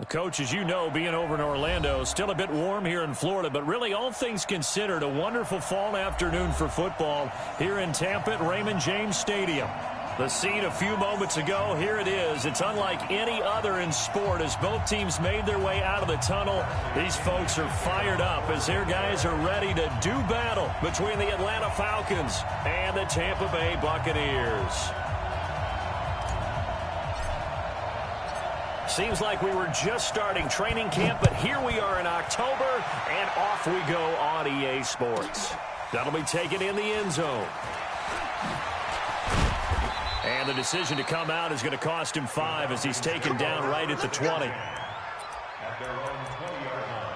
Coach, as you know, being over in Orlando, still a bit warm here in Florida, but really all things considered, a wonderful fall afternoon for football here in Tampa at Raymond James Stadium. The scene a few moments ago, here it is. It's unlike any other in sport as both teams made their way out of the tunnel. These folks are fired up as their guys are ready to do battle between the Atlanta Falcons and the Tampa Bay Buccaneers. Seems like we were just starting training camp, but here we are in October, and off we go on EA Sports. That'll be taken in the end zone. And the decision to come out is going to cost him 5 as he's taken down right at the 20. At their own 20-yard line.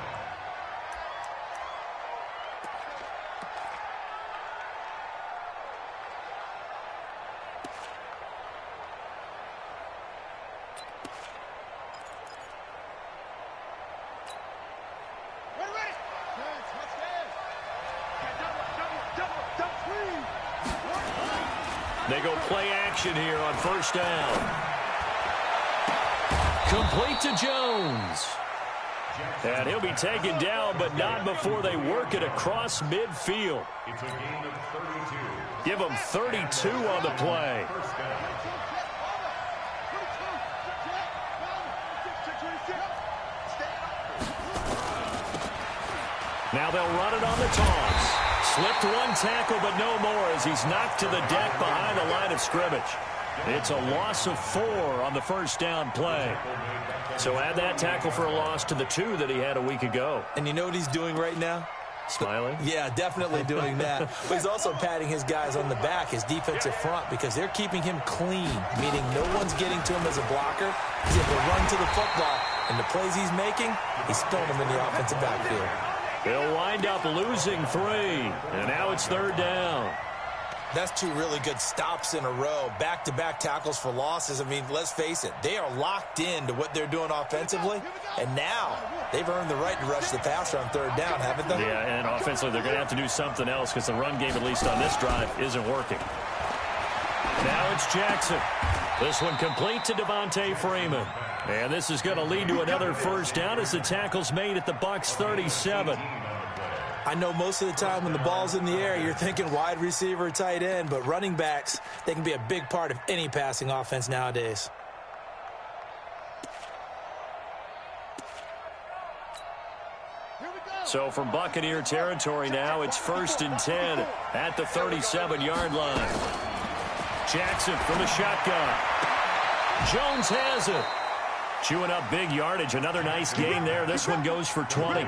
They go play action here on first down. Complete to Jones. And he'll be taken down, but not before they work it across midfield. It's a gain of 32. Give them 32 on the play. Now they'll run it on the toss. Slipped one tackle, but no more as he's knocked to the deck behind the line of scrimmage. It's a loss of 4 on the first down play. So add that tackle for a loss to the 2 that he had a week ago. And you know what he's doing right now? Smiling? Yeah, definitely doing that. But he's also patting his guys on the back, his defensive front, because they're keeping him clean, meaning no one's getting to him as a blocker. He's able to run to the football, and the plays he's making, he's throwing them in the offensive backfield. They'll wind up losing 3, and now it's third down. That's 2 really good stops in a row. Back-to-back tackles for losses. I mean, let's face it, they are locked in to what they're doing offensively, and now they've earned the right to rush the passer on third down, haven't they? Yeah, and offensively, they're going to have to do something else because the run game, at least on this drive, isn't working. Now it's Jackson. This one complete to Devontae Freeman. And this is going to lead to another first down as the tackle's made at the Bucs 37. I know most of the time when the ball's in the air, you're thinking wide receiver, tight end, but running backs, they can be a big part of any passing offense nowadays. So from Buccaneer territory now, it's 1st and 10 at the 37-yard line. Jackson from the shotgun. Jones has it. Chewing up big yardage. Another nice gain there. This one goes for 20.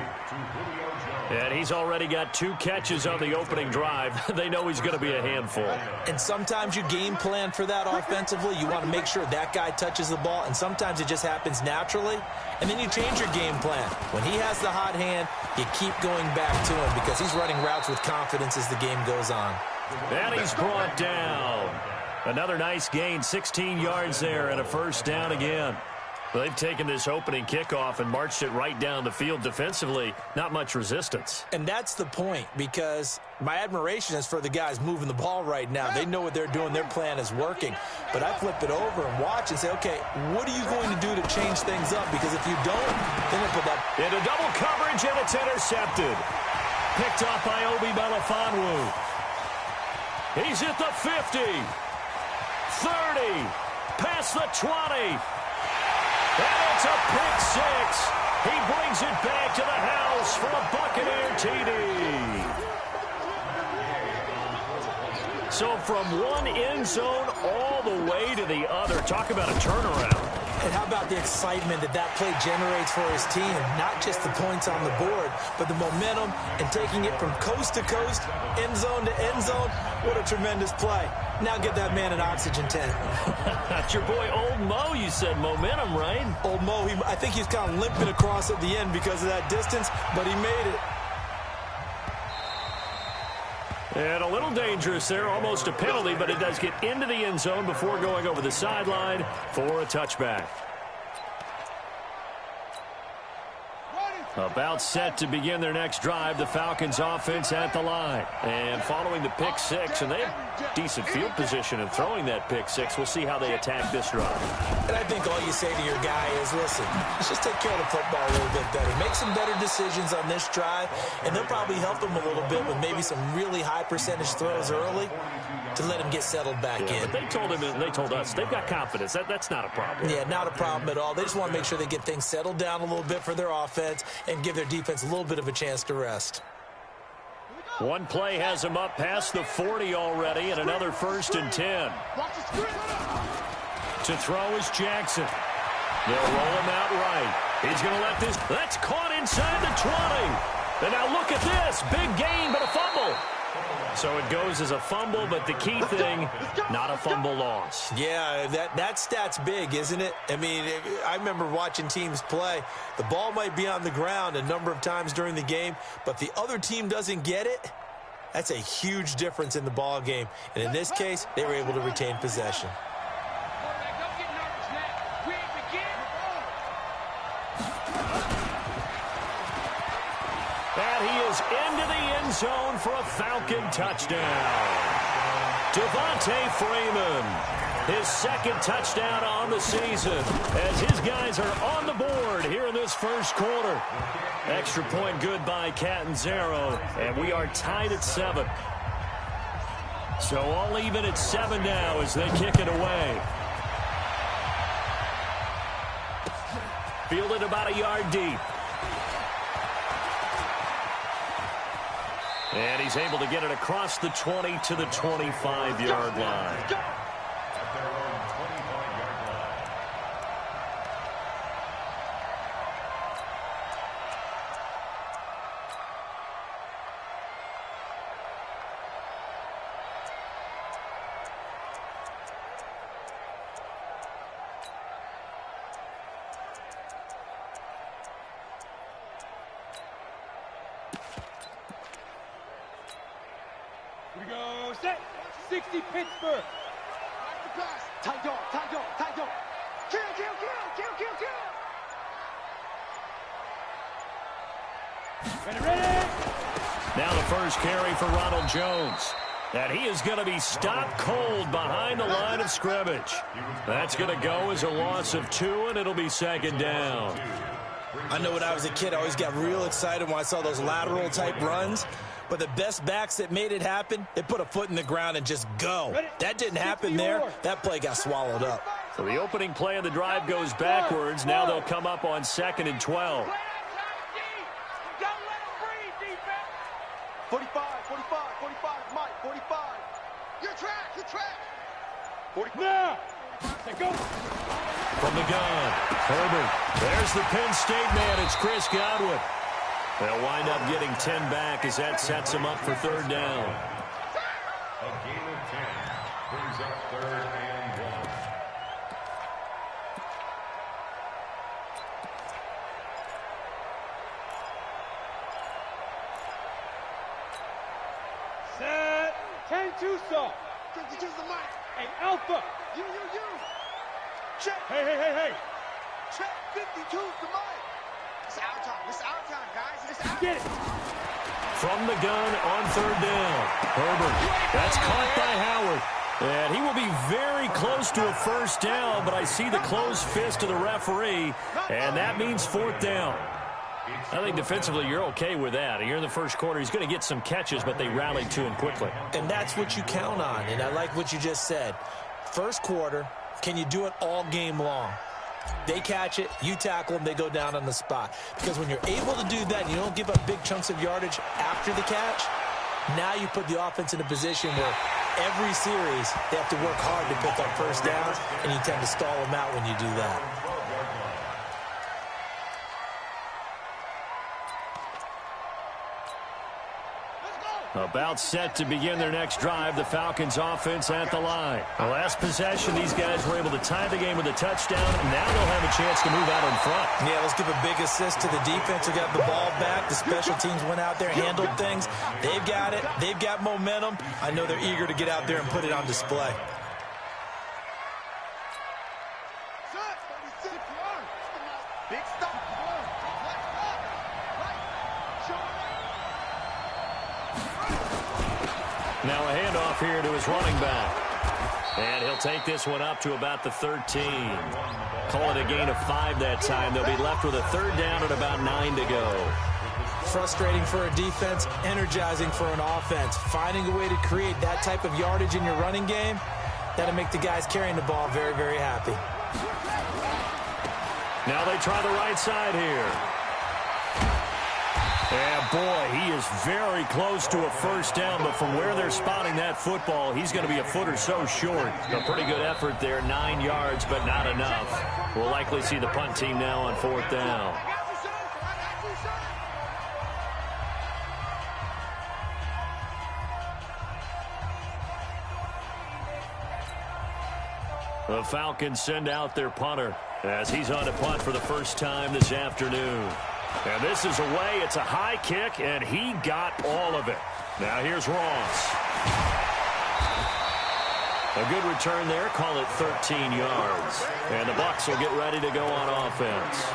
And he's already got 2 catches on the opening drive. They know he's going to be a handful. And sometimes you game plan for that offensively. You want to make sure that guy touches the ball, and sometimes it just happens naturally. And then you change your game plan. When he has the hot hand, you keep going back to him because he's running routes with confidence as the game goes on. And he's brought down. Another nice gain, 16 yards there and a first down again. They've taken this opening kickoff and marched it right down the field defensively. Not much resistance. And that's the point, because my admiration is for the guys moving the ball right now. They know what they're doing. Their plan is working. But I flip it over and watch and say, okay, what are you going to do to change things up? Because if you don't, then they'll put that into double coverage, and it's intercepted. Picked off by Obi Melifonwu. He's at the 50. 30. Past the 20. And it's a pick 6. He brings it back to the house for a Buccaneer TD. So from one end zone all the way to the other. Talk about a turnaround. And how about the excitement that that play generates for his team? Not just the points on the board, but the momentum and taking it from coast to coast, end zone to end zone. What a tremendous play. Now get that man an oxygen tent. That's your boy Old Mo. You said momentum, right? Old Mo, I think he's kind of limping across at the end because of that distance, but he made it. And a little dangerous there, almost a penalty, but it does get into the end zone before going over the sideline for a touchback. About set to begin their next drive, the Falcons offense at the line. And following the pick six, and they have decent field position in throwing that pick six. We'll see how they attack this drive. And I think all you say to your guy is, listen, let's just take care of the football a little bit better. Make some better decisions on this drive, and they'll probably help him a little bit with maybe some really high percentage throws early to let him get settled back in. But they told him, and they told us, they've got confidence. That's not a problem. Yeah, not a problem at all. They just want to make sure they get things settled down a little bit for their offense and give their defense a little bit of a chance to rest. One play has him up past the 40 already, and another 1st and 10. To throw is Jackson. They'll roll him out right. He's going to let this. That's caught inside the 20. And now look at this. Big gain, but a fumble. So it goes as a fumble, but the key thing, not a fumble loss. Yeah, that stat's big, isn't it? I mean, I remember watching teams play. The ball might be on the ground a number of times during the game, but the other team doesn't get it. That's a huge difference in the ball game. And in this case, they were able to retain possession. And he is into the end zone for a Falcon touchdown. Devontae Freeman, his 2nd touchdown on the season, as his guys are on the board here in this first quarter. Extra point good by Catanzaro, and we are tied at 7. So all even at 7 now as they kick it away. Fielded about a yard deep. And he's able to get it across the 20 to the 25-yard line. Here we go, set, 60 Pittsburgh. Tight dog, tight dog, tight dog. Kill, kill, kill, kill, kill, kill. Ready, ready. Now the first carry for Ronald Jones. And he is going to be stopped cold behind the line of scrimmage. That's going to go as a loss of 2, and it'll be 2nd down. I know when I was a kid, I always got real excited when I saw those lateral-type runs. But the best backs that made it happen, they put a foot in the ground and just go. That didn't happen there. That play got swallowed up. So the opening play of the drive goes backwards. Now they'll come up on 2nd and 12. 45, 45, 45, Mike, 45. Your track. 40. Now. Go. From the gun, Herbert. There's the Penn State man. It's Chris Godwin. They'll wind up getting 10 back as that sets them up for 3rd down. A gain of 10 brings up 3rd and 1. Set. 10-2 saw. Choose the mic. Hey, Alpha. You. Check. Hey. Check. 52's the mic. It's our time, guys. It's our time. Get it. From the gun on 3rd down. Herbert. That's caught by Howard. And he will be very close to a 1st down, but I see the closed fist of the referee, and that means 4th down. I think defensively you're okay with that. You're in the first quarter. He's going to get some catches, but they rallied to him quickly. And that's what you count on, and I like what you just said. First quarter, can you do it all game long? They catch it, you tackle them, they go down on the spot. Because when you're able to do that and you don't give up big chunks of yardage after the catch, now you put the offense in a position where every series they have to work hard to pick up 1st downs, and you tend to stall them out when you do that. About set to begin their next drive, the Falcons offense at the line. The last possession, these guys were able to tie the game with a touchdown, and now they'll have a chance to move out in front. Yeah, let's give a big assist to the defense who got the ball back. The special teams went out there, handled things. They've got it. They've got momentum. I know they're eager to get out there and put it on display. Big stop. off here to his running back. And he'll take this one up to about the 13. Call it a gain of 5 that time. They'll be left with a third down and about 9 to go. Frustrating for a defense, energizing for an offense. Finding a way to create that type of yardage in your running game, that'll make the guys carrying the ball very, very happy. Now they try the right side here. And, boy, he is very close to a first down, but from where they're spotting that football, he's going to be a foot or so short. A pretty good effort there, 9 yards, but not enough. We'll likely see the punt team now on 4th down. The Falcons send out their punter as he's on to punt for the first time this afternoon. And this is away. It's a high kick, and he got all of it. Now here's Ross. A good return there. Call it 13 yards. And the Bucs will get ready to go on offense.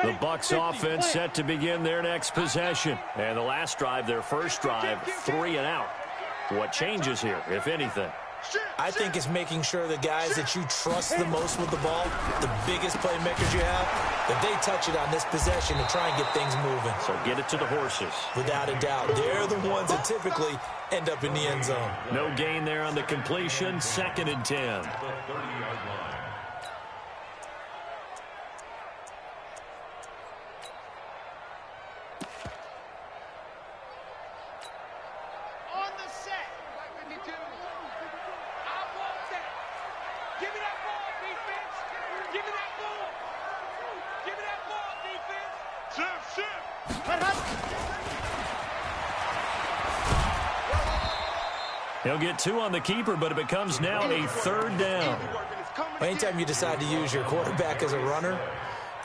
The Bucs offense set to begin their next possession. And the last drive, their first drive, 3 and out. What changes here, if anything? I think it's making sure the guys that you trust the most with the ball, the biggest playmakers you have, that they touch it on this possession to try and get things moving. So get it to the horses. Without a doubt. They're the ones that typically end up in the end zone. No gain there on the completion. 2nd and 10. He'll get 2 on the keeper, but it becomes now a 3rd down. Anytime you decide to use your quarterback as a runner,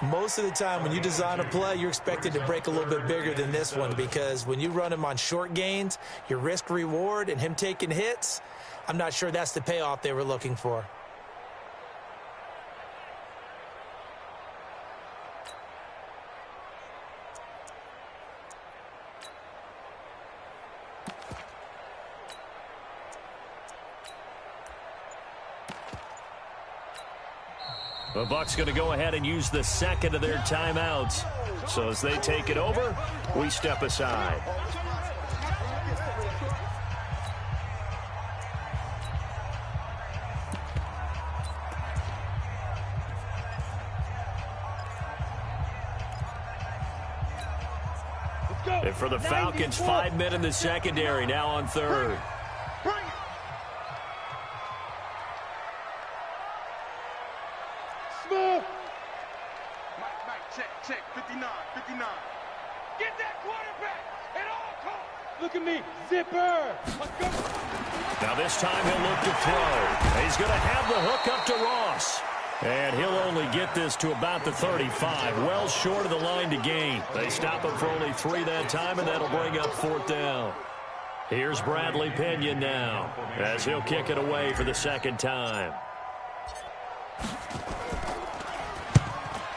most of the time when you design a play, you're expected to break a little bit bigger than this one, because when you run him on short gains, your risk-reward and him taking hits, I'm not sure that's the payoff they were looking for. The Bucs going to go ahead and use the second of their timeouts. So as they take it over, we step aside. And for the Falcons, 5 men in the secondary, now on 3rd. Check, 59. Get that quarterback at all costs. Look at me, zipper. Let's go. Now this time he'll look to throw. He's going to have the hook up to Ross. And he'll only get this to about the 35, well short of the line to gain. They stop him for only 3 that time, and that'll bring up 4th down. Here's Bradley Pinion now as he'll kick it away for the 2nd time.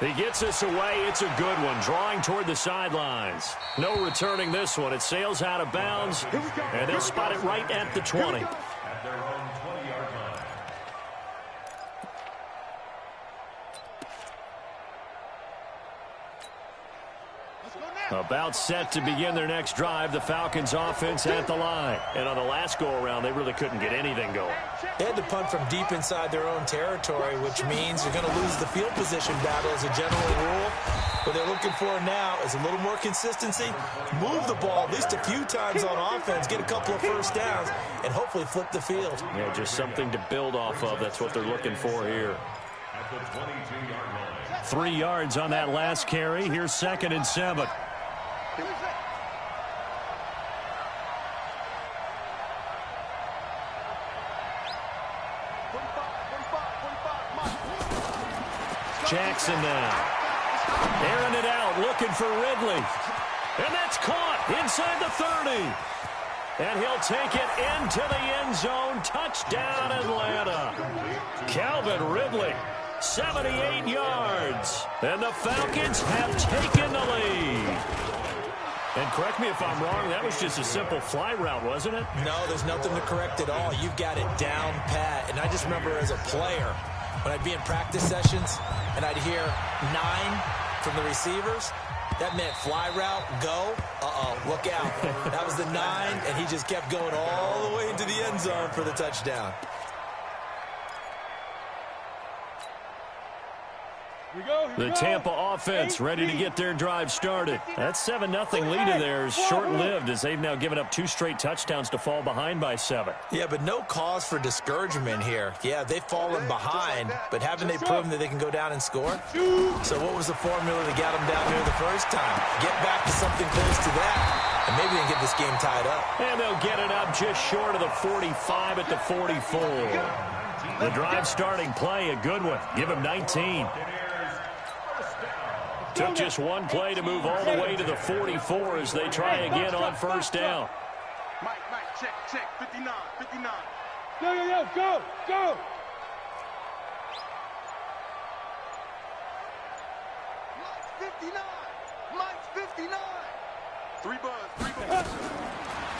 He gets this away. It's a good one, drawing toward the sidelines. No returning this one. It sails out of bounds, and they'll spot it right at the 20. At their own 20-yard line. About set to begin their next drive, the Falcons offense at the line. And on the last go-around, they really couldn't get anything going. They had to punt from deep inside their own territory, which means they're going to lose the field position battle as a general rule. What they're looking for now is a little more consistency, move the ball at least a few times on offense, get a couple of first downs, and hopefully flip the field. Yeah, just something to build off of. That's what they're looking for here. At the 22-yard line. 3 yards on that last carry. Here's 2nd and 7. Jackson now. Airing it out, looking for Ridley. And that's caught inside the 30. And he'll take it into the end zone. Touchdown, Atlanta. Calvin Ridley, 78 yards. And the Falcons have taken the lead. And correct me if I'm wrong, that was just a simple fly route, wasn't it? No, there's nothing to correct at all. You've got it down pat. And I just remember as a player, when I'd be in practice sessions and I'd hear 9 from the receivers, that meant fly route, go, look out. That was the 9, and he just kept going all the way into the end zone for the touchdown. The Tampa offense ready to get their drive started. That 7-0 lead of theirs short-lived as they've now given up 2 straight touchdowns to fall behind by 7. Yeah, but no cause for discouragement here. Yeah, they've fallen behind, but haven't they proven that they can go down and score? So what was the formula that got them down here the first time? Get back to something close to that, and maybe they can get this game tied up. And they'll get it up just short of the 45 at the 44. The drive starting play, a good one. Give him 19. Took just one play to move all the way to the 44 as they try again on first down. Mike, check, 59. Yo, go! Mike's 59. 3 buzz.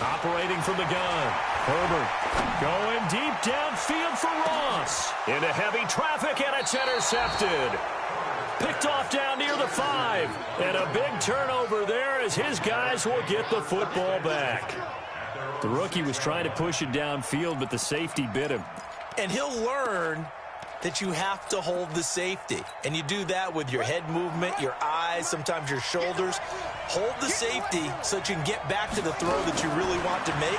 Operating from the gun. Herbert going deep downfield for Ross. Into heavy traffic, and it's intercepted. Picked off down near the 5. And a big turnover there as his guys will get the football back. The rookie was trying to push it downfield, but the safety bit him. And he'll learn that you have to hold the safety. And you do that with your head movement, your eyes, sometimes your shoulders. Hold the safety so that you can get back to the throw that you really want to make.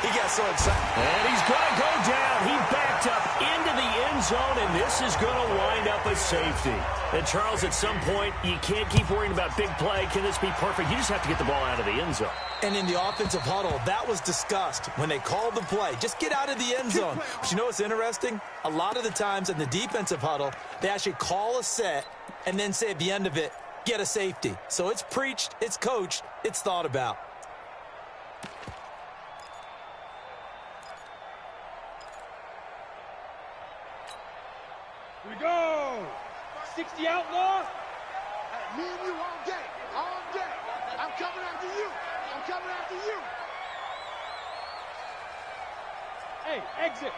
He got so excited. And he's going to go down. He backed up into the end zone, and this is going to wind up a safety. And, Charles, at some point, you can't keep worrying about big play. Can this be perfect? You just have to get the ball out of the end zone. And in the offensive huddle, that was discussed when they called the play. Just get out of the end zone. But you know what's interesting? A lot of the times in the defensive huddle, they actually call a set and then say at the end of it, get a safety. So it's preached, it's coached, it's thought about. Here we go! 60 outlaw! Hey, me and you all day. I'm coming after you. Hey, exit.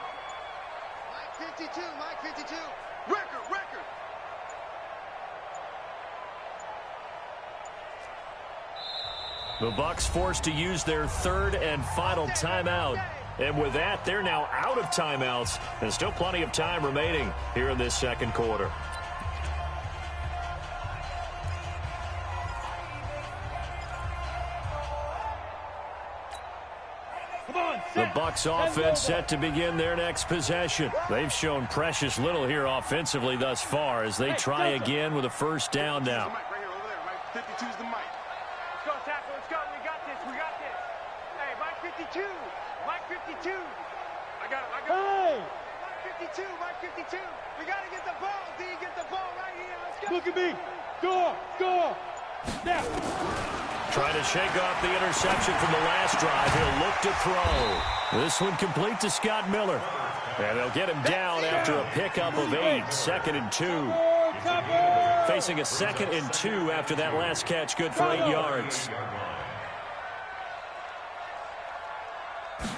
Mike 52. Record. The Bucs forced to use their 3rd and final timeout. And with that, they're now out of timeouts. There's still plenty of time remaining here in this second quarter. The Bucs offense set to begin their next possession. They've shown precious little here offensively thus far as they try again with a first down now. 52's the mic. Let's go, tackle. Let's go. We got this. Hey, Mike 52. I got it. Hey! Mike 52. We got to get the ball, D. Get the ball right here. Let's go. Look at me. Go. Now. Trying to shake off the interception from the last drive. He'll look to throw. This one complete to Scott Miller. And they'll get him down after a pickup of 8. 2nd and 2. Facing a 2nd and 2 after that last catch. Good for 8 yards.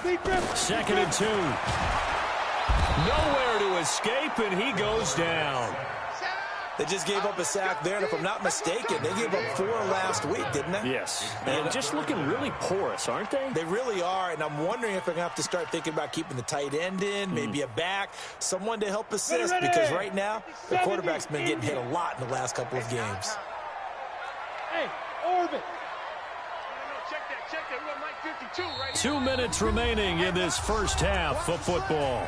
2nd and 2. Nowhere to escape, and he goes down. They just gave up a sack there, and if I'm not mistaken, they gave up 4 last week, didn't they? Yes. And just looking really porous, aren't they? They really are, and I'm wondering if they're going to have to start thinking about keeping the tight end in, maybe a back, someone to help assist, because right now, the quarterback's been getting hit a lot in the last couple of games. Hey, orbit. Check that. We got Mike 52 right 2 minutes remaining in this first half of football.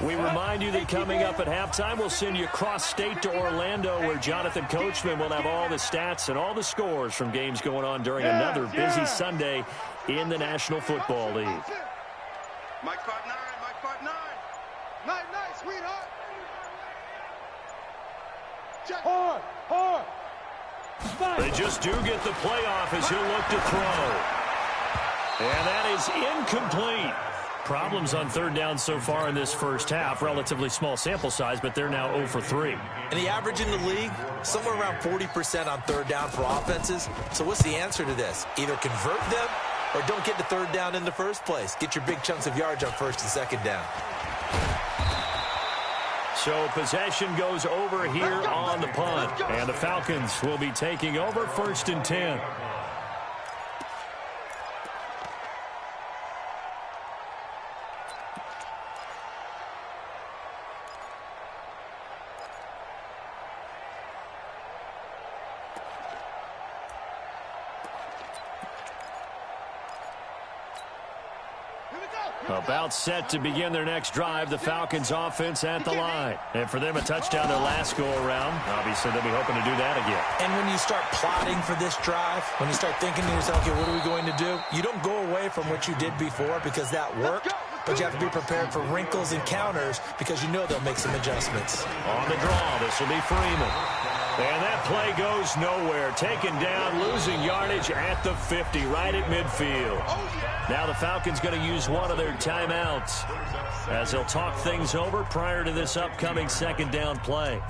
We remind you that coming up at halftime, we'll send you cross-state to Orlando, where Jonathan Coachman will have all the stats and all the scores from games going on during another busy Sunday in the National Football League. Mike part 9, Mike part 9. Night, sweetheart. Hard, hard. They just do get the playoff as he'll look to throw. And that is incomplete. Problems on third down so far in this first half. Relatively small sample size, but they're now 0 for 3. And the average in the league, somewhere around 40% on third down for offenses. So what's the answer to this? Either convert them or don't get to third down in the first place. Get your big chunks of yards on first and second down. So possession goes over here on the punt. And the Falcons will be taking over 1st and 10. About set to begin their next drive, the Falcons offense at the line. And for them, a touchdown their last go-around. Obviously, they'll be hoping to do that again. And when you start plotting for this drive, when you start thinking to yourself, okay, what are we going to do? You don't go away from what you did before because that worked, but you have to be prepared for wrinkles and counters because you know they'll make some adjustments. On the draw, this will be Freeman. And that play goes nowhere. Taken down, losing yardage at the 50, right at midfield. Now the Falcons going to use one of their timeouts as they'll talk things over prior to this upcoming second down play.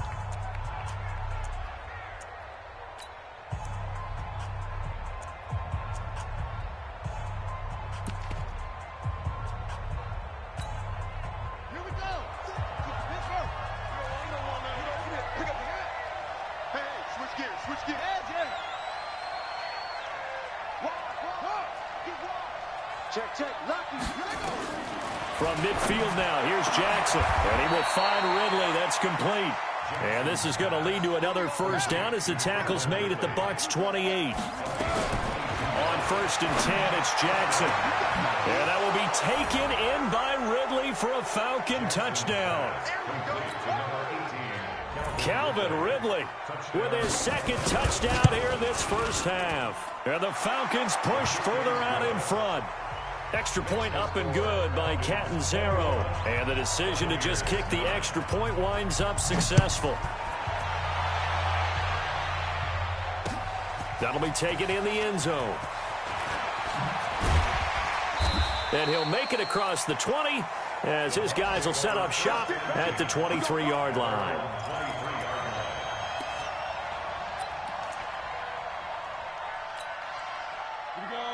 From midfield now, here's Jackson, and he will find Ridley. That's complete. And this is going to lead to another first down as the tackle's made at the Bucs 28. On 1st and 10, it's Jackson. And that will be taken in by Ridley for a Falcon touchdown. Calvin Ridley with his second touchdown here in this first half. And the Falcons push further out in front. Extra point up and good by Catanzaro. And the decision to just kick the extra point winds up successful. That'll be taken in the end zone. And he'll make it across the 20 as his guys will set up shop at the 23-yard line.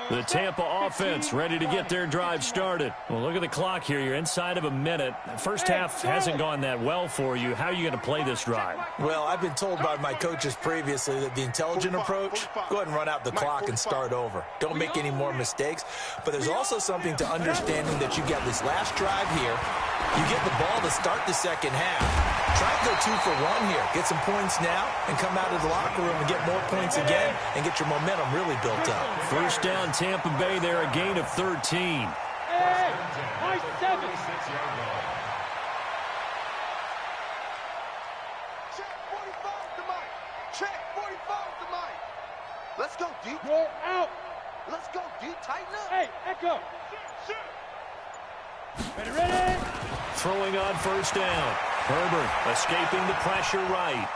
The Tampa offense ready to get their drive started. Well, look at the clock here. You're inside of a minute. First half hasn't gone that well for you. How are you going to play this drive? Well, I've been told by my coaches previously that the intelligent approach, go ahead and run out the clock and start over. Don't make any more mistakes. But there's also something to understanding that you got this last drive here. You get the ball to start the second half. Try and go 2 for 1 here. Get some points now and come out of the locker room and get more points again and get your momentum really built up. First down, Tampa Bay there, a gain of 13. Hey, my 7. Check 45 to Mike. Check 45 to Mike. Let's go deep. Roll out. Let's go deep. Tighten up. Hey, Echo. Ready. Throwing on first down. Herbert escaping the pressure right.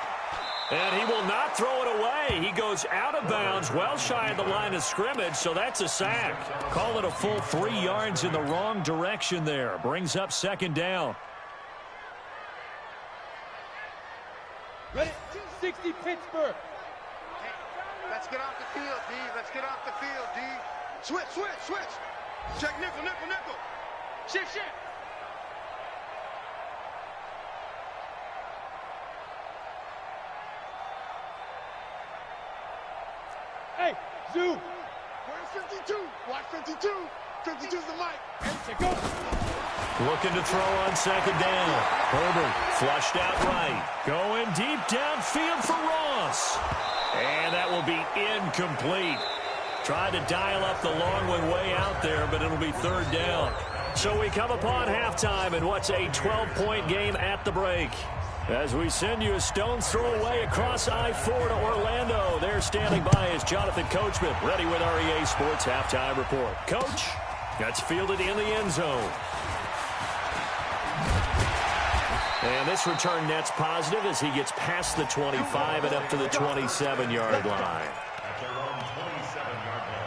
And he will not throw it away. He goes out of bounds, well shy of the line of scrimmage, so that's a sack. Call it a full 3 yards in the wrong direction there. Brings up second down. Ready? 260 Pittsburgh. Hey, let's get off the field, D. Let's get off the field, D. Switch. Check nickel. Shift. Hey, Zoo. Where's 52? Watch 52. 52's the mic. And go. Looking to throw on second down. Herbert flushed out right. Going deep downfield for Ross. And that will be incomplete. Tried to dial up the long one way out there, but it'll be third down. So we come upon halftime in what's a 12-point game at the break. As we send you a stone's throw away across I-4 to Orlando. There standing by is Jonathan Coachman, ready with our EA Sports Halftime Report. Coach, that's fielded in the end zone. And this return net's positive as he gets past the 25 and up to the 27-yard line. At their own 27-yard line.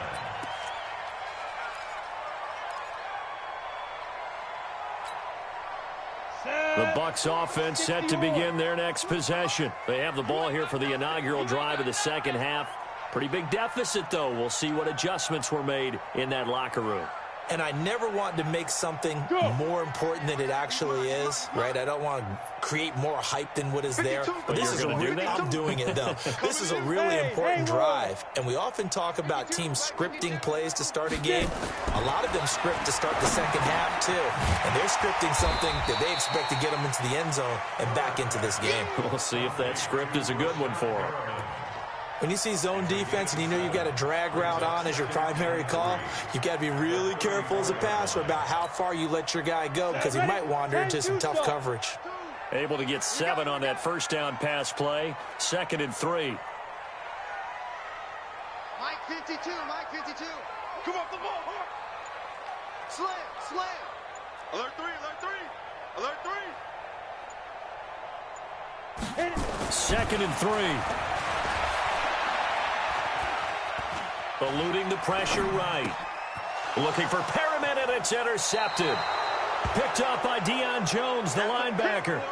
The Bucs offense set to begin their next possession. They have the ball here for the inaugural drive of the second half. Pretty big deficit, though. We'll see what adjustments were made in that locker room. And I never want to make something more important than it actually is, right? I don't want to create more hype than what is there. But this is I'm doing it, though. This is a really important drive. And we often talk about teams scripting plays to start a game. A lot of them script to start the second half, too. And they're scripting something that they expect to get them into the end zone and back into this game. We'll see if that script is a good one for them. When you see zone defense and you know you've got a drag route on as your primary call, you've got to be really careful as a passer about how far you let your guy go because he might wander into some tough coverage. Able to get 7 on that first down pass play. 2nd and 3. Mike 52, Mike 52. Come off the ball. Slam, slam. Alert 3, alert 3, alert 3. 2nd and 3. Eluding the pressure right. Looking for Perriman, and it's intercepted. Picked up by Deion Jones, the linebacker.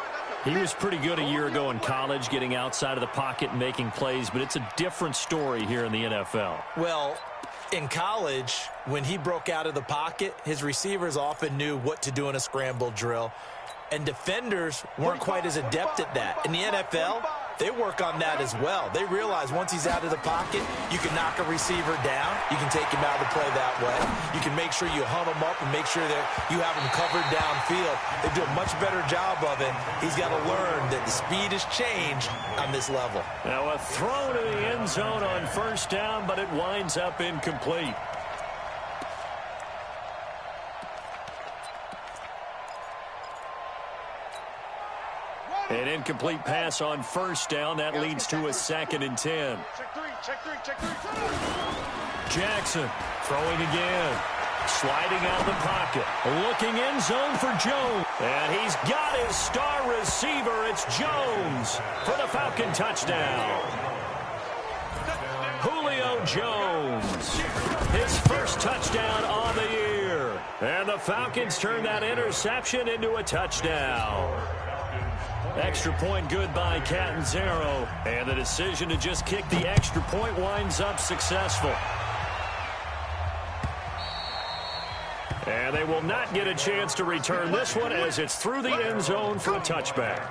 He was pretty good a year ago in college, getting outside of the pocket and making plays, but it's a different story here in the NFL. Well, in college, when he broke out of the pocket, his receivers often knew what to do in a scramble drill, and defenders weren't quite as adept at that. In the NFL, they work on that as well. They realize once he's out of the pocket, you can knock a receiver down. You can take him out of the play that way. You can make sure you hunt him up and make sure that you have him covered downfield. They do a much better job of it. He's got to learn that the speed has changed on this level. Now a throw to the end zone on first down, but it winds up incomplete. An incomplete pass on first down. That leads to a 2nd and 10. Check three. Jackson throwing again. Sliding out of the pocket. Looking in zone for Jones. And he's got his star receiver. It's Jones for the Falcon touchdown. Julio Jones. His first touchdown on the year. And the Falcons turn that interception into a touchdown. Extra point good by Catanzaro. And the decision to just kick the extra point winds up successful. And they will not get a chance to return this one as it's through the end zone for a touchback.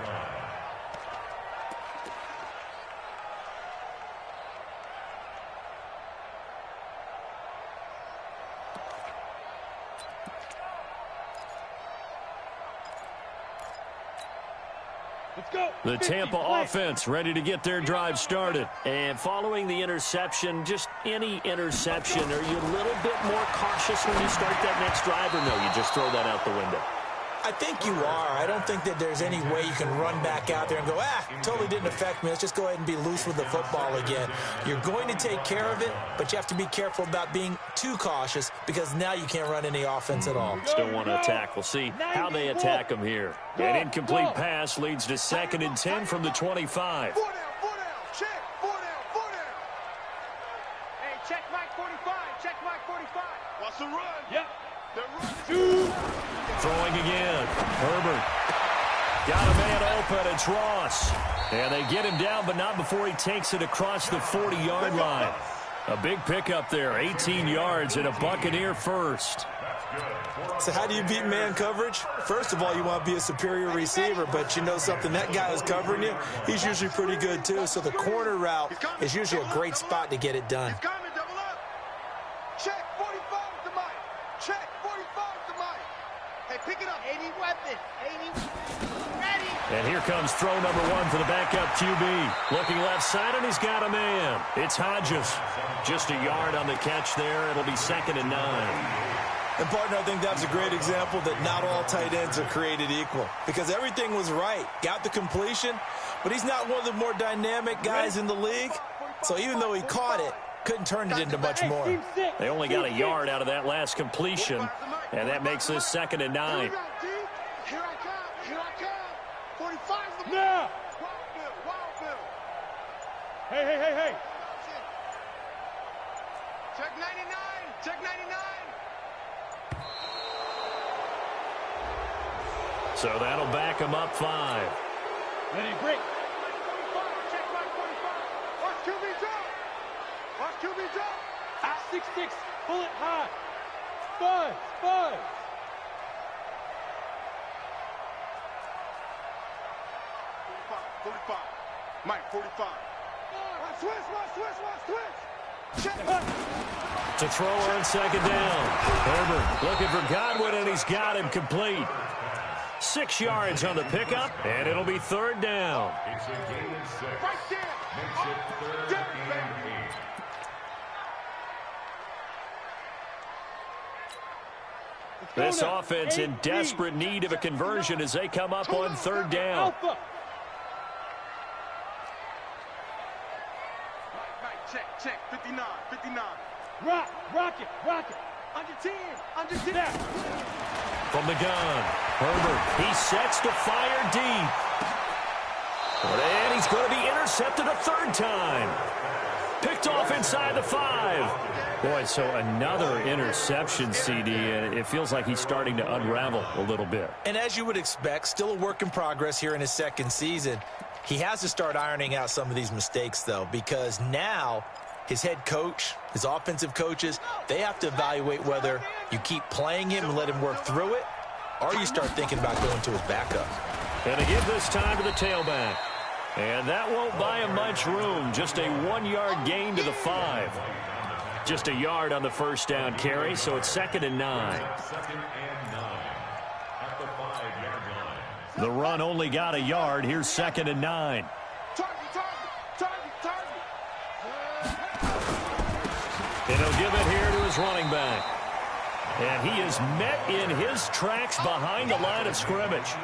The Tampa offense ready to get their drive started. And following the interception, just any interception, are you a little bit more cautious when you start that next drive, or no, you just throw that out the window? I think you are. I don't think that there's any way you can run back out there and go, totally didn't affect me. Let's just go ahead and be loose with the football again. You're going to take care of it, but you have to be careful about being too cautious because now you can't run any offense at all. Still want to attack. We'll see how they attack them here. An incomplete pass leads to 2nd and 10 from the 25. 4 down. Check. 4 down. Hey, check Mike 45. Watch the run. Yep. They're running. Throwing again. Herbert. Got a man open. It's Ross. And they get him down, but not before he takes it across the 40-yard line. A big pickup there. 18 yards and a Buccaneer first. So how do you beat man coverage? First of all, you want to be a superior receiver, but you know something, that guy who's covering you, he's usually pretty good too. So the corner route is usually a great spot to get it done. Check 45 with the mic. Check 45 with the mic. Hey, pick it up. 80 weapon. 80 ready. And here comes throw number 1 for the backup QB. Looking left side, and he's got a man. It's Hodges. Just a yard on the catch there. It'll be 2nd and 9. And, partner, I think that's a great example that not all tight ends are created equal because everything was right. Got the completion, but he's not one of the more dynamic guys in the league. So even though he caught it, couldn't turn it into much more. They only got a yard out of that last completion, and that makes this 2nd and 9. Here I come. 45. Now. Wild Bill. Hey. Check 99. Check 99. So that'll back him up 5. Let it break. Check right 45. Watch QB jump. Watch QB jump. At 6'6", pull it high. 5. 45. Mike, 45. Watch switch. Check. To throw on 2nd down. Herbert looking for Godwin, and he's got him complete. 6 yards on the pickup, and it'll be 3rd down. It's a gain of 6. Right there. Makes it 3rd and 8. This offense in desperate need of a conversion as they come up on 3rd down. Right. Check. 59. Rock it. Under 10. From the gun, Herbert, he sets to fire deep. And he's going to be intercepted a 3rd time. Picked off inside the 5. Boy, so another interception, CD. It feels like he's starting to unravel a little bit. And as you would expect, still a work in progress here in his 2nd season. He has to start ironing out some of these mistakes, though, because now his head coach, his offensive coaches, they have to evaluate whether you keep playing him and let him work through it, or you start thinking about going to his backup. And to give this time to the tailback. And that won't buy him much room. Just a 1-yard gain to the 5. Just a yard on the 1st down carry, so it's 2nd and 9. 2nd and 9 at the 5-yard line. The run only got a yard. Here's 2nd and 9. Target. And he'll give it here to his running back. And he is met in his tracks behind the line of scrimmage.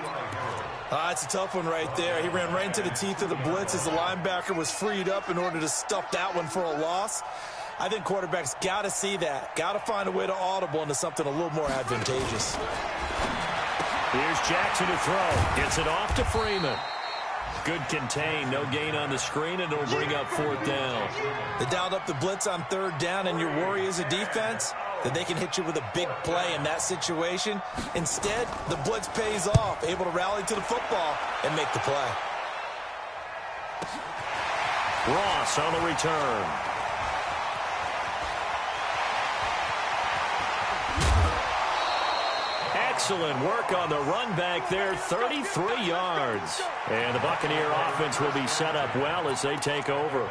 It's a tough one right there. He ran right into the teeth of the blitz as the linebacker was freed up in order to stuff that one for a loss. I think quarterbacks got to see that. Got to find a way to audible into something a little more advantageous. Here's Jackson to throw. Gets it off to Freeman. Good contain. No gain on the screen, and it'll bring up 4th down. They dialed up the blitz on 3rd down, and your worry as a defense that they can hit you with a big play in that situation. Instead, the blitz pays off, able to rally to the football and make the play. Ross on the return. Excellent work on the run back there, 33 yards. And the Buccaneer offense will be set up well as they take over.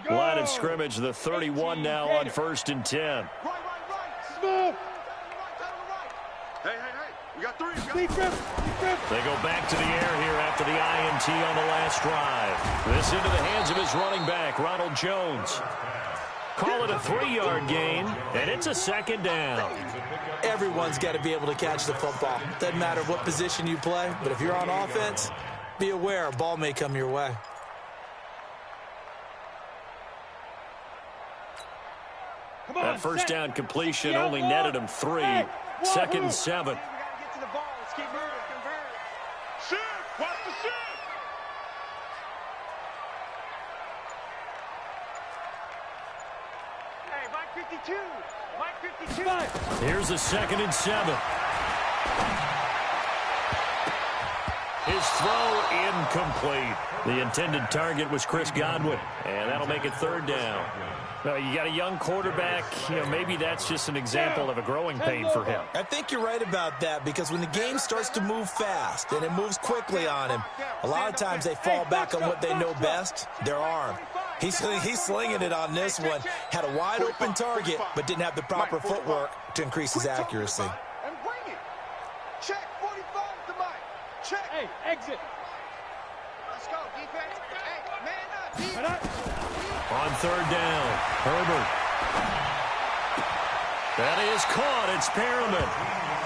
Line of scrimmage, the 31 now on 1st and 10. Right. Smooth. Hey. We got 3. They go back to the air here after the INT on the last drive. This into the hands of his running back, Ronald Jones. Call it a 3-yard gain, and it's a 2nd down. Everyone's got to be able to catch the football. Doesn't matter what position you play, but if you're on offense, be aware a ball may come your way. That 1st down completion only netted him 3. 2nd and 7. Watch the shift. Hey, Mike 52. Mike 52. Here's a 2nd and 7. His throw incomplete. The intended target was Chris Godwin, and that'll make it 3rd down. You got a young quarterback. Maybe that's just an example of a growing pain for him. I think you're right about that because when the game starts to move fast and it moves quickly on him, a lot of times they fall back on what they know best, their arm. He's slinging it on this one. Had a wide open target, but didn't have the proper footwork to increase his accuracy. And bring it. Check 45 to Mike. Check. Hey, exit. Let's go, defense. Hey, man up. On third down, Herbert. That is caught. It's Perriman.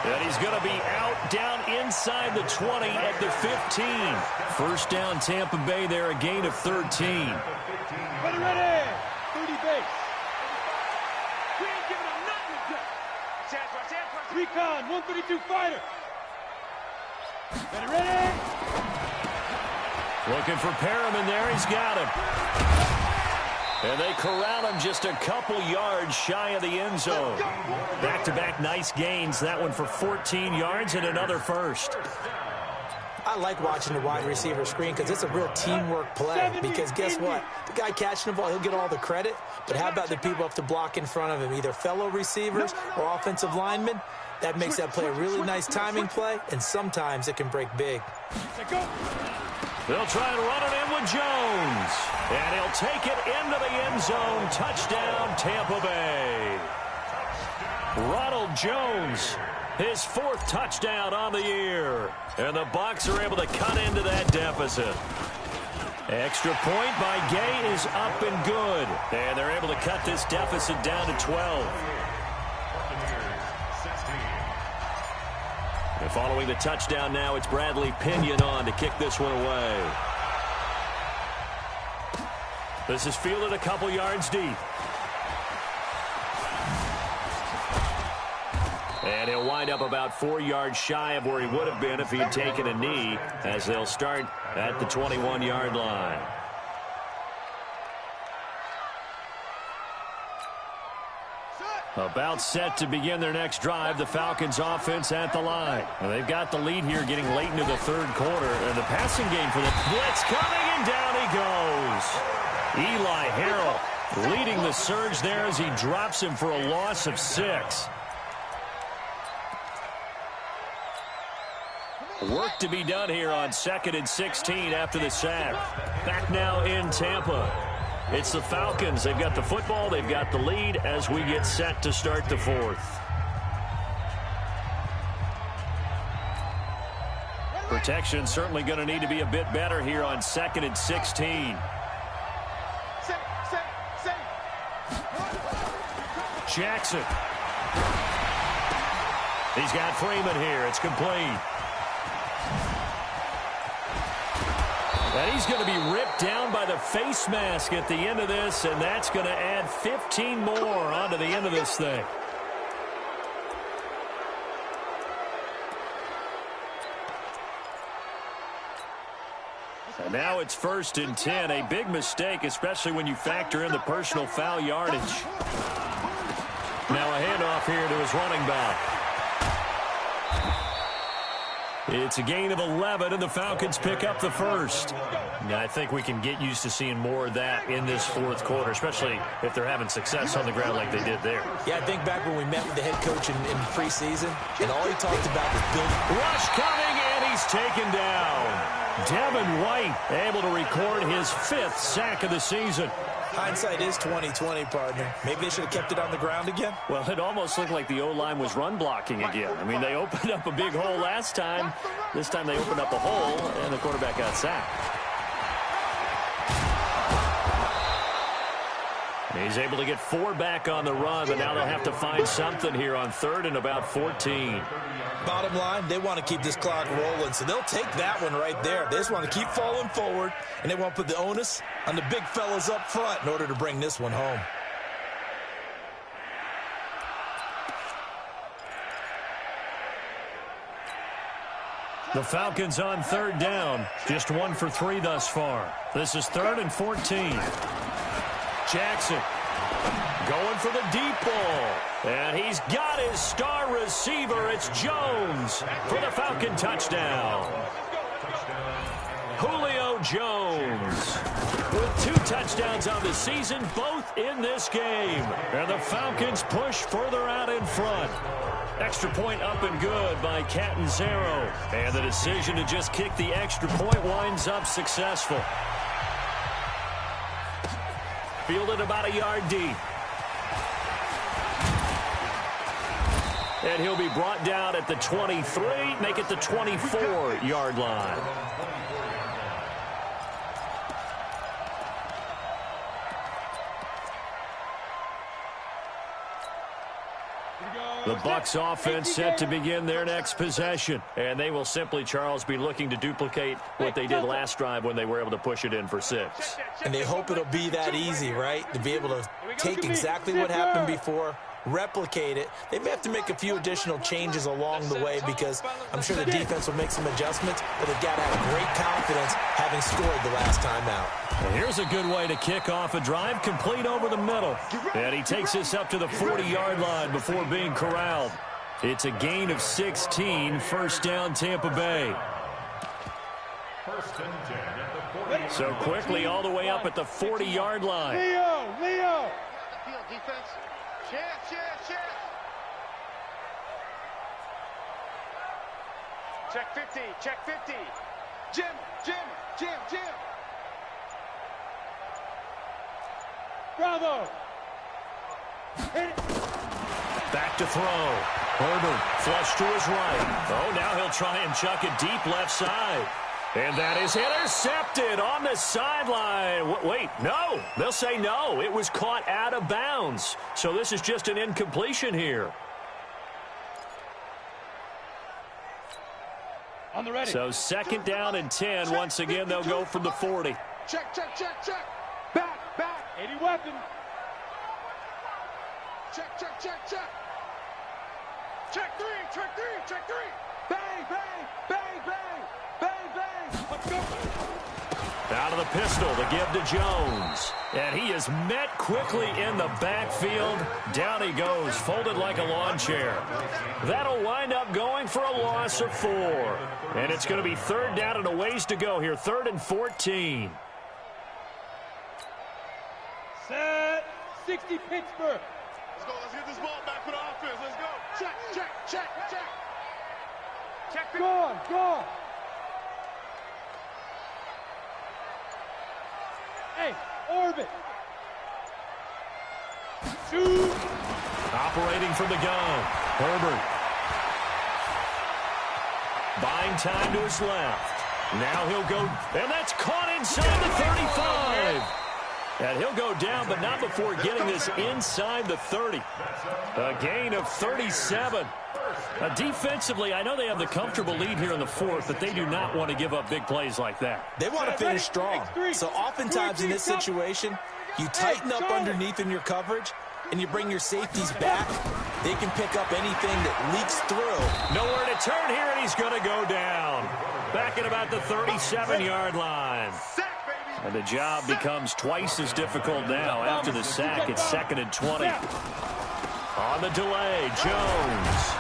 And he's going to be out down inside the 20 at the 15. First down, Tampa Bay there, a gain of 13. Ready, ready. 30 base. We ain't giving him nothing. Recon, 132 fighter. Ready, ready. Looking for Perriman there. He's got him. And they corral him just a couple yards shy of the end zone. Back-to-back nice gains. That one for 14 yards and another first. I like watching the wide receiver screen because it's a real teamwork play. Because guess what? The guy catching the ball, he'll get all the credit. But how about the people up to block in front of him, either fellow receivers or offensive linemen? That makes that play a really nice timing play, and sometimes it can break big. They'll try and run it in with Jones. And he'll take it into the end zone. Touchdown, Tampa Bay. Ronald Jones, his 4th touchdown on the year. And the Bucs are able to cut into that deficit. Extra point by Gay is up and good. And they're able to cut this deficit down to 12. And following the touchdown now, it's Bradley Pinion on to kick this one away. This is fielded a couple yards deep. And he'll wind up about 4 yards shy of where he would have been if he had taken a knee, as they'll start at the 21-yard line. About set to begin their next drive, the Falcons offense at the line. Well, they've got the lead here getting late into the third quarter. And the passing game for the blitz coming, and down he goes. Eli Harrell leading the surge there as he drops him for a loss of 6. Work to be done here on 2nd and 16 after the sack. Back now in Tampa. It's the Falcons. They've got the football. They've got the lead as we get set to start the 4th. Protection certainly going to need to be a bit better here on 2nd and 16. Jackson. He's got Freeman here. It's complete. And he's going to be ripped down by the face mask at the end of this, and that's going to add 15 more onto the end of this thing. And now it's 1st and 10, a big mistake, especially when you factor in the personal foul yardage. Now a handoff here to his running back. It's a gain of 11, and the Falcons pick up the first. Now, I think we can get used to seeing more of that in this 4th quarter, especially if they're having success on the ground like they did there. Yeah, I think back when we met with the head coach in preseason, and all he talked about was building. Rush coming, and he's taken down. Devin White able to record his 5th sack of the season. Hindsight is 20/20, partner. Maybe they should have kept it on the ground again. Well, it almost looked like the O-line was run blocking again. I mean, they opened up a big hole last time. This time they opened up a hole, and the quarterback got sacked. He's able to get 4 back on the run, but now they'll have to find something here on 3rd and about 14. Bottom line, they want to keep this clock rolling, so they'll take that one right there. They just want to keep falling forward, and they want to put the onus on the big fellas up front in order to bring this one home. The Falcons on 3rd down, just 1 for 3 thus far. This is 3rd and 14. Jackson going for the deep ball. And he's got his star receiver. It's Jones for the Falcon touchdown. Julio Jones with 2 touchdowns on the season, both in this game. And the Falcons push further out in front. Extra point up and good by Catanzaro. And the decision to just kick the extra point winds up successful. Fielded about a yard deep. And he'll be brought down at the 23, make it the 24-yard line. The Bucs offense set to begin their next possession. And they will simply, Charles, be looking to duplicate what they did last drive when they were able to push it in for 6. And they hope it'll be that easy, right? To be able to take exactly what happened before, replicate it. They may have to make a few additional changes along the way because I'm sure the defense will make some adjustments, but they've got to have great confidence having scored the last time out. And here's a good way to kick off a drive, complete over the middle. And he takes this up to the 40-yard line before being corralled. It's a gain of 16, first down Tampa Bay. First and 10 at the 40. So quickly all the way up at the 40-yard line. Leo! Defense. Chance. Check 50. Jim. Bravo! Hit it! Back to throw. Herbert flush to his right. Oh, now he'll try and chuck it deep left side. And that is intercepted on the sideline. Wait, no. They'll say no. It was caught out of bounds. So this is just an incompletion here. On the ready. So second down and 10. Once again, they'll go from the 40. Check. Back. 80 weapon. Check. Check three. Bang. Let's go. Out of the pistol, the give to Jones. And he is met quickly in the backfield. Down he goes, folded like a lawn chair. That'll wind up going for a loss of 4. And it's going to be third down and a ways to go here. 3rd and 14. Set. 60 Pittsburgh. Let's get this ball back for the offense. Let's go. Check. Go on. Hey, orbit. 2. Operating from the gun. Herbert. Buying time to his left. Now he'll go, and that's caught inside the 35. And he'll go down, but not before getting this inside the 30. A gain of 37. Defensively, I know they have the comfortable lead here in the 4th, but they do not want to give up big plays like that. They want to finish strong. So oftentimes in this situation, you tighten up underneath in your coverage, and you bring your safeties back. They can pick up anything that leaks through. Nowhere to turn here, and he's going to go down. Back at about the 37-yard line. And the job becomes twice as difficult now after the sack. It's 2nd and 20. On the delay, Jones.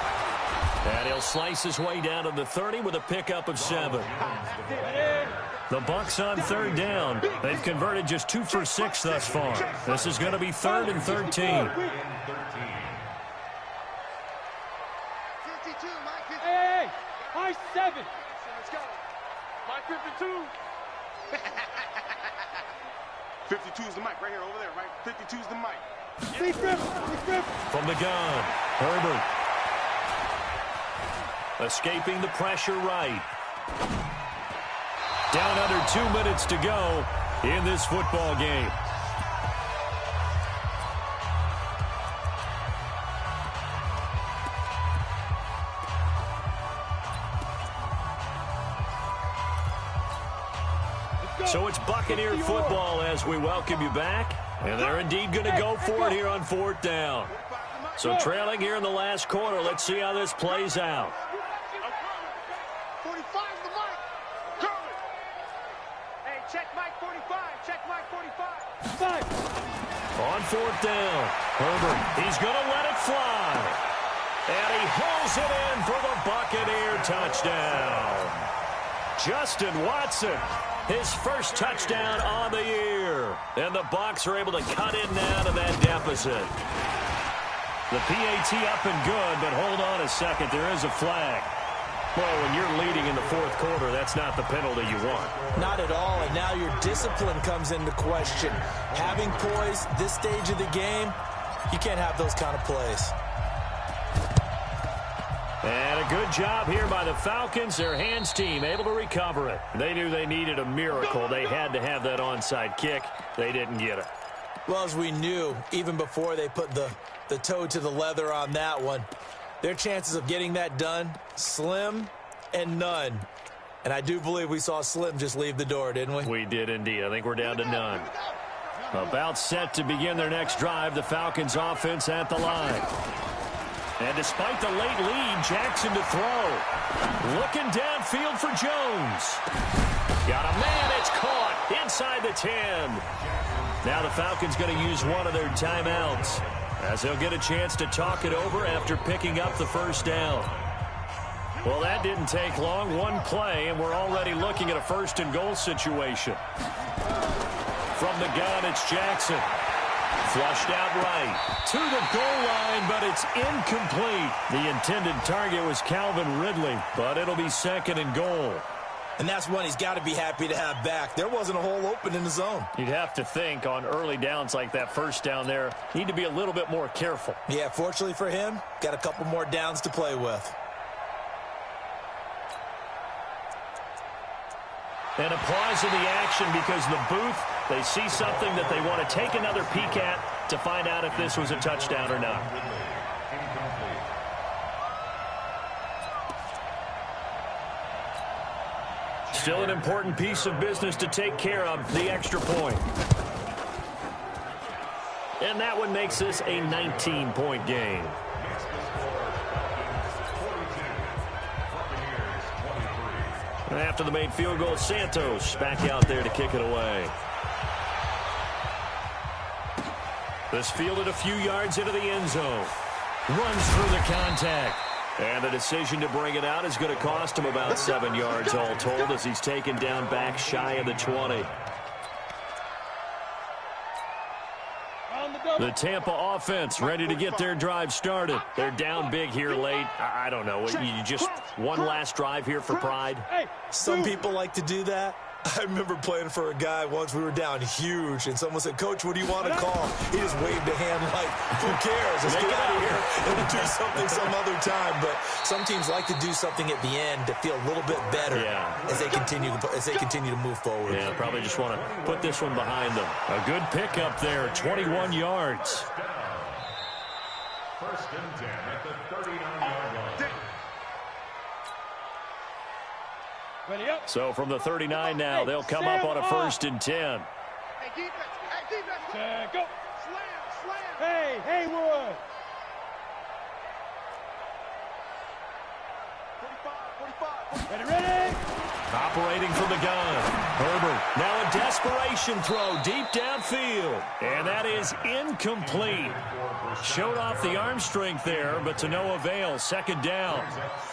And he'll slice his way down to the 30 with a pickup of 7. The Bucs on 3rd down. They've converted just 2 for 6 thus far. This is going to be 3rd and 13. 52, Mike. Hey, high 7. Let's go. Mike 52. 52's the mic right here over there, right? 52's the mic. Big grip. From the gun, Herbert. Escaping the pressure right. Down under 2 minutes to go in this football game. So it's Buccaneer football as we welcome you back. And they're indeed going to go for it here on 4th down. So trailing here in the last quarter. Let's see how this plays out. 45's the mic. Hey, check Mike 45. Check Mike 45. 5. On 4th down, Herbert, he's going to let it fly. And he hauls it in for the Buccaneer touchdown. Justin Watson, his first touchdown on the year. And the Bucs are able to cut in now to that deficit. The PAT up and good, but hold on a second. There is a flag. Well, when you're leading in the 4th quarter, that's not the penalty you want. Not at all, and now your discipline comes into question. Having poise this stage of the game, you can't have those kind of plays. And a good job here by the Falcons. Their hands team able to recover it. They knew they needed a miracle. They had to have that onside kick. They didn't get it. Well, as we knew, even before they put the toe to the leather on that one, their chances of getting that done, slim and none. And I do believe we saw Slim just leave the door, didn't we? We did indeed. I think we're down to none. About set to begin their next drive, the Falcons offense at the line. And despite the late lead, Jackson to throw. Looking downfield for Jones. Got a man, it's caught inside the 10. Now the Falcons going to use one of their timeouts, as they'll get a chance to talk it over after picking up the first down. Well, that didn't take long. One play, and we're already looking at a first-and-goal situation. From the gun, it's Jackson. Flushed out right to the goal line, but it's incomplete. The intended target was Calvin Ridley, but it'll be second and goal. And that's one he's got to be happy to have back. There wasn't a hole open in the zone. You'd have to think on early downs like that first down there, need to be a little bit more careful. Yeah, fortunately for him, got a couple more downs to play with. And applause in the action because the booth, they see something that they want to take another peek at to find out if this was a touchdown or not. Still an important piece of business to take care of, the extra point. And that one makes this a 19-point game. And after the made field goal, Santos back out there to kick it away. This fielded a few yards into the end zone. Runs through the contact. And the decision to bring it out is going to cost him about 7 yards all told, as he's taken down back shy of the 20. The Tampa offense ready to get their drive started. They're down big here late. I don't know. You just one last drive here for pride? Some people like to do that. I remember playing for a guy once. We were down huge, and someone said, "Coach, what do you want to call?" He just waved a hand like, "Who cares? Let's get out of here and do something some other time." But some teams like to do something at the end to feel a little bit better as they continue to move forward. Yeah, probably just want to put this one behind them. A good pickup there, 21 yards. First and 10 at the 39-yard line. So from the 39 now, they'll come up on a first and 10. Hey, defense. Hey, defense. Go. Slam. Hey, Haywood. 45. Ready. Operating from the gun. Herbert. Now a desperation throw deep downfield. And that is incomplete. Showed off the arm strength there, but to no avail. Second down.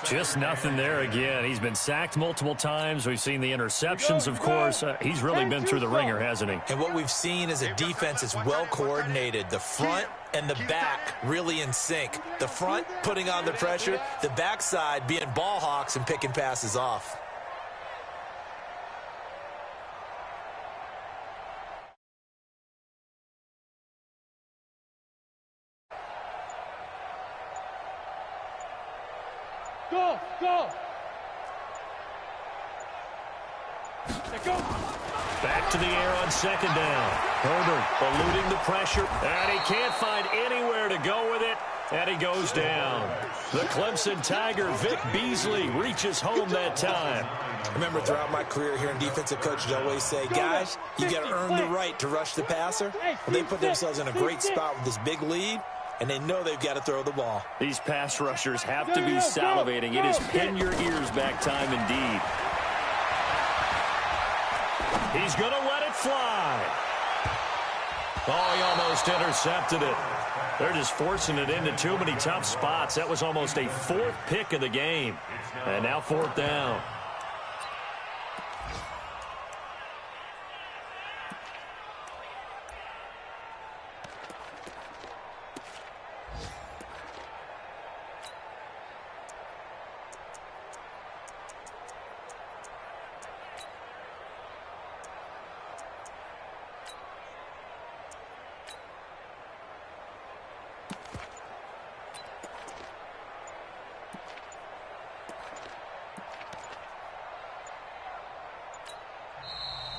Just nothing there again. He's been sacked multiple times. We've seen the interceptions, of course. He's really been through the ringer, hasn't he? And what we've seen is a defense that's well coordinated. The front and the back really in sync. The front putting on the pressure. The backside being ball hawks and picking passes off. Go. Back to the air on second down. Herbert eluding the pressure, and he can't find anywhere to go with it, and he goes down. The Clemson Tiger, Vic Beasley, reaches home that time. I remember throughout my career here in defensive coaches always say, guys, you got to earn the right to rush the passer. Well, they put themselves in a great spot with this big lead, and they know they've got to throw the ball. These pass rushers have to be salivating. It is pin your ears back time indeed. He's going to let it fly. Oh, he almost intercepted it. They're just forcing it into too many tough spots. That was almost a fourth pick of the game. And now fourth down.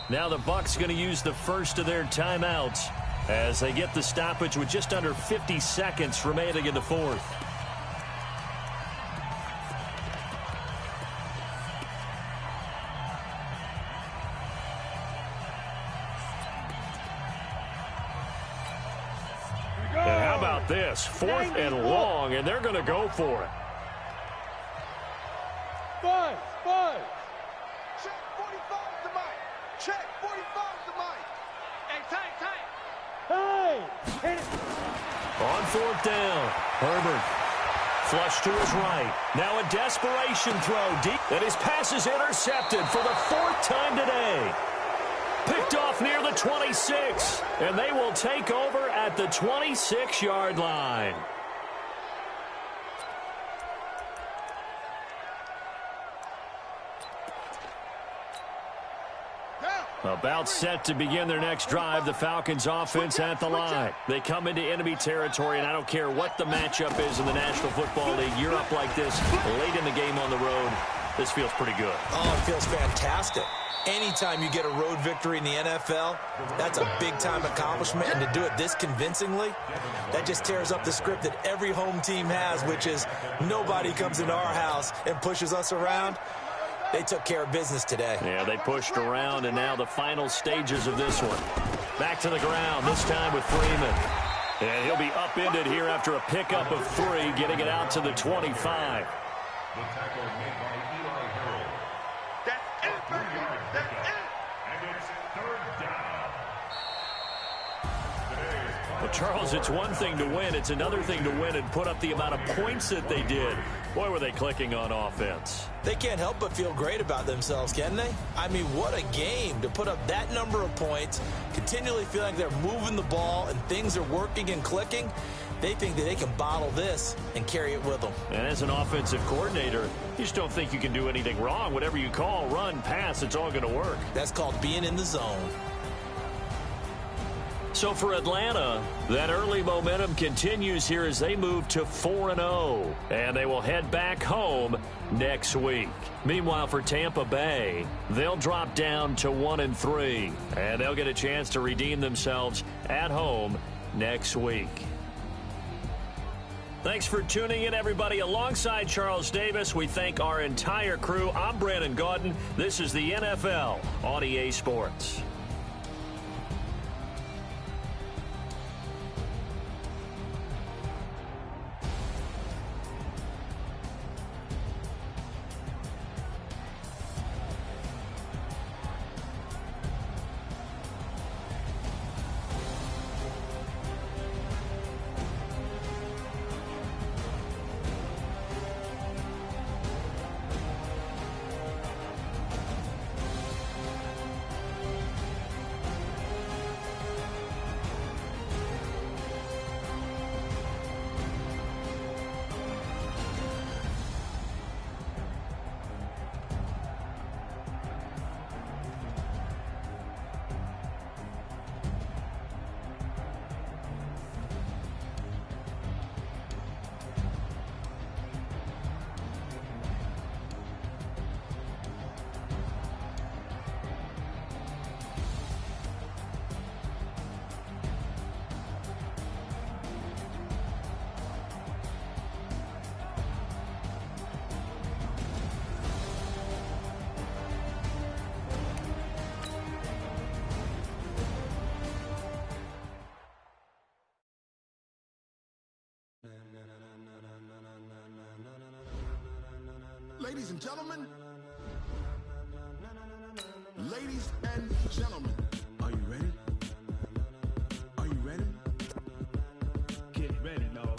Now the Bucs going to use the first of their timeouts. as they get the stoppage with just under 50 seconds remaining in the fourth. And how about this? 4th and long, and they're going to go for it. 5. Check 45 to Mike. Check 45 to Mike. Hey, tight. Hey, hit it. On 4th down, Herbert flush to his right. Now a desperation throw deep, and his pass is intercepted for the 4th time today. Picked off near the 26, and they will take over at the 26-yard line. About set to begin their next drive, the Falcons offense at the line. They come into enemy territory, and I don't care what the matchup is in the National Football League. You're up like this late in the game on the road. This feels pretty good. Oh, it feels fantastic. Anytime you get a road victory in the NFL, that's a big-time accomplishment, and to do it this convincingly, that just tears up the script that every home team has, which is nobody comes into our house and pushes us around. They took care of business today. Yeah, they pushed around, and now the final stages of this one. Back to the ground, this time with Freeman. And he'll be upended here after a pickup of 3, getting it out to the 25. The tackle made by Eli Harold. That's it, baby. That's it. And it's 3rd down. Well, Charles, it's one thing to win. It's another thing to win and put up the amount of points that they did. Boy, were they clicking on offense. They can't help but feel great about themselves, can they? I mean, what a game to put up that number of points, continually feeling like they're moving the ball and things are working and clicking. They think that they can bottle this and carry it with them. And as an offensive coordinator, you just don't think you can do anything wrong. Whatever you call, run, pass, it's all going to work. That's called being in the zone. So for Atlanta, that early momentum continues here as they move to 4-0. And they will head back home next week. Meanwhile, for Tampa Bay, they'll drop down to 1-3. And they'll get a chance to redeem themselves at home next week. Thanks for tuning in, everybody. Alongside Charles Davis, we thank our entire crew. I'm Brandon Gaudin. This is the NFL on EA Sports. Ladies and gentlemen, are you ready? Are you ready? Get ready, no.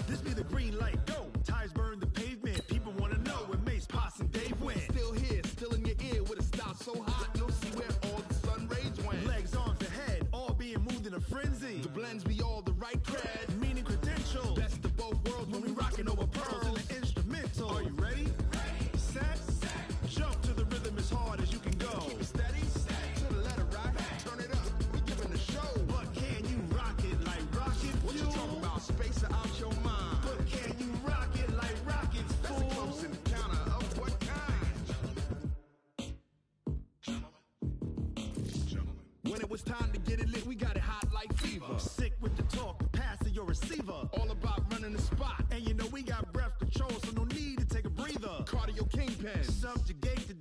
This be the green light, go. Tires burn the pavement. People want to know when Mace, Poss, and Dave win. it was time to get it lit, we got it hot like fever. Sick with the talk, pass to your receiver. All about running the spot. And you know we got breath control, so no need to take a breather. Cardio kingpin, subjugate the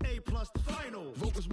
A plus the final. Vocals